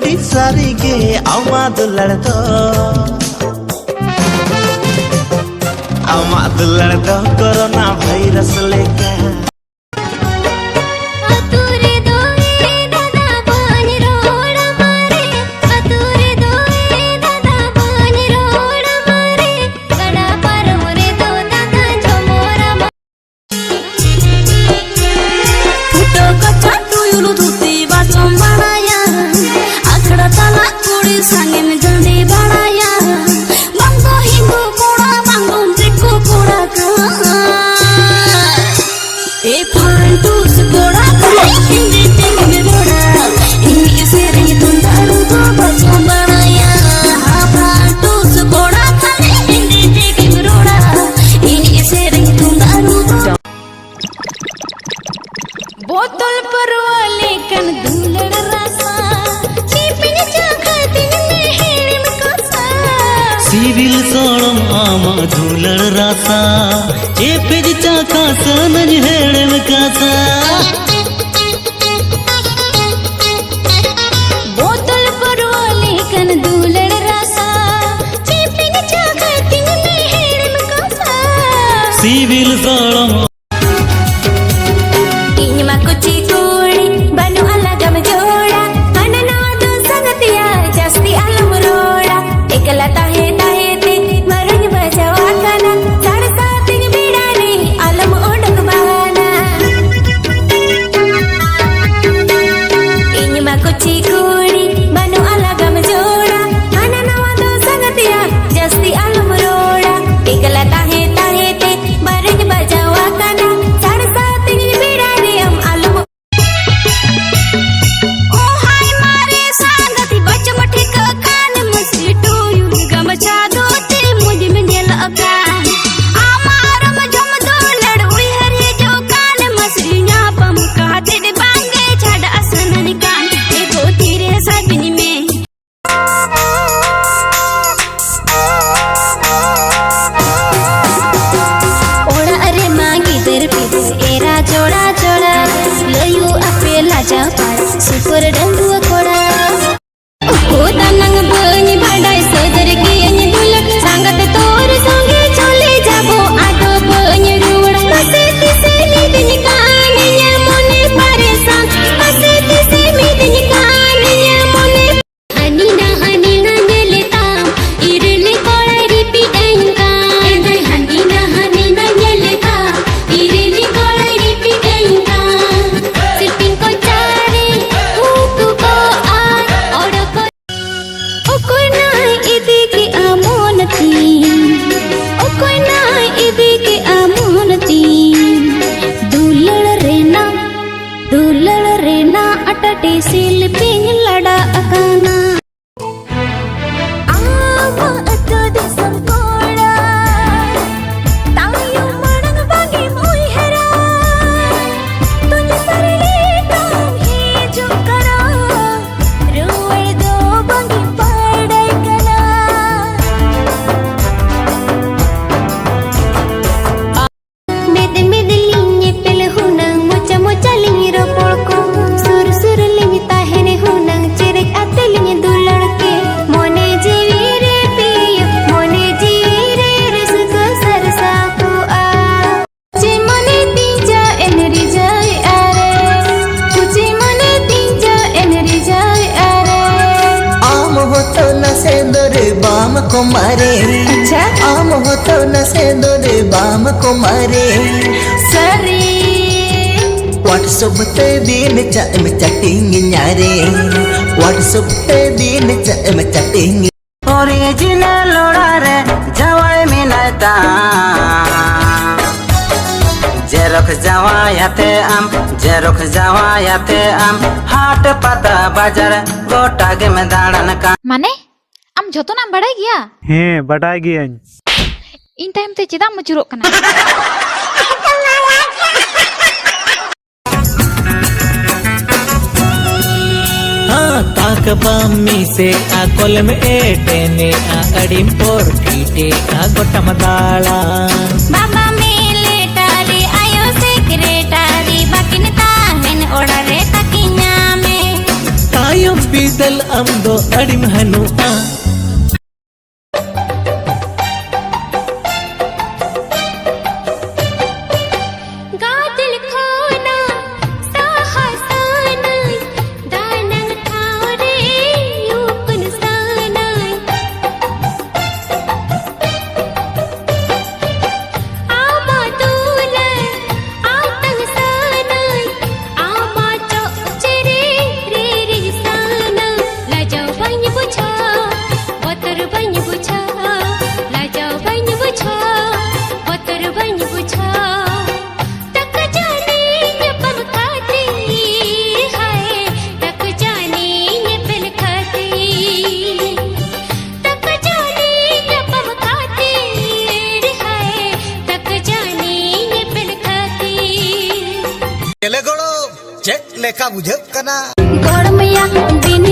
बेटी सारी के आमा दुलड़ दो कोरोना वायरस लेके बोतल पर वाले कन दुलड़ रासा चीपिन चाखतिन में हेड़म कासा सिविल सोलम आमा दुलड़ रासा चेपिज चाका सनज हेड़म कासा बोतल पर वाले कन दुलड़ रासा चीपिन चाखतिन में हेड़म कासा सिविल सोलम सुपर डंगुआ कोड़ा होता नंग बनी भाड़ाई सदर के अन्य दुलट सांगत तोर संगे चले जाबो आदो बनी रुड़ हसे तिसे मिदन कानिया मोने परेशान हसे तिसे मिदन कानिया मोने हनी ना नेलेता इरले कोड़ा रिपीटाइन का हनी ना नेलेता इरले कोड़ा रिपीटाइन का सिर्पिन को दुलड़ रेना अटटे सिल पिंग लड़ा अकाना आमा अतो दिसम कोड़ा तायु मणंग बागी मोई हरा तुझ सरले काम ही जो करा रुवड़ दो बागी पड़ाई कला मेद लिंगे पेल हुनंग मोचा मोचा लिंगे रोपोड़को सुर सुर लिंगे ताहेने हुनंग चिरक आते लिंगे दुलड़ के मोने जीवी रे पियो मोने जीवी रे रसको सरसा को आ चे मने तीजा एनरी जाय आरे कुचे मने तीजा एनरी जाय आरे आम हो तो न से दोरे बाम को मारे अच्छा आम हो तो न से दोरे बाम को मारे सरी व्हाट्सएप ते दिन चैटिंग न्यारे व्हाट्सएप ते दिन चैटिंग ओरिजिनल लोड़ा रे जवाई मिनाता जेरोख जवायाते आम हाट पता बाजार गोटा के में दाड़न का माने आम जोतो नाम बड़ाई गया हाँ बड़ाई गया इन टाइम ते चिदा मुचुरोक कना ताक बम्मी से आ कोलम एटेने आ अडिम पोर टीटे आ गोटम दाला बाबा मेले टारी आयो सेक्रेटारी बाकिन ताहेन ओड़ा रे तकिन्या में तायुम पीदल अम दो अड़िम हनुआ गादिल खोना साहसानाय दानंग थारे युकुन सानाय आमा दूले आतंग सानाय आमा चोचरे रे रे सानाय लाजाव बन बुझा बतर बन बुझा लाजाव बन बुझा बतर बन बुझा तक जाने ये पल खाती हाय तक जाने ये पल खाती तक जाने ये पल खाती हाय तक जाने ये पल खाती केले गोड़ो चेक लेखा बुझे कना गड़मया दिन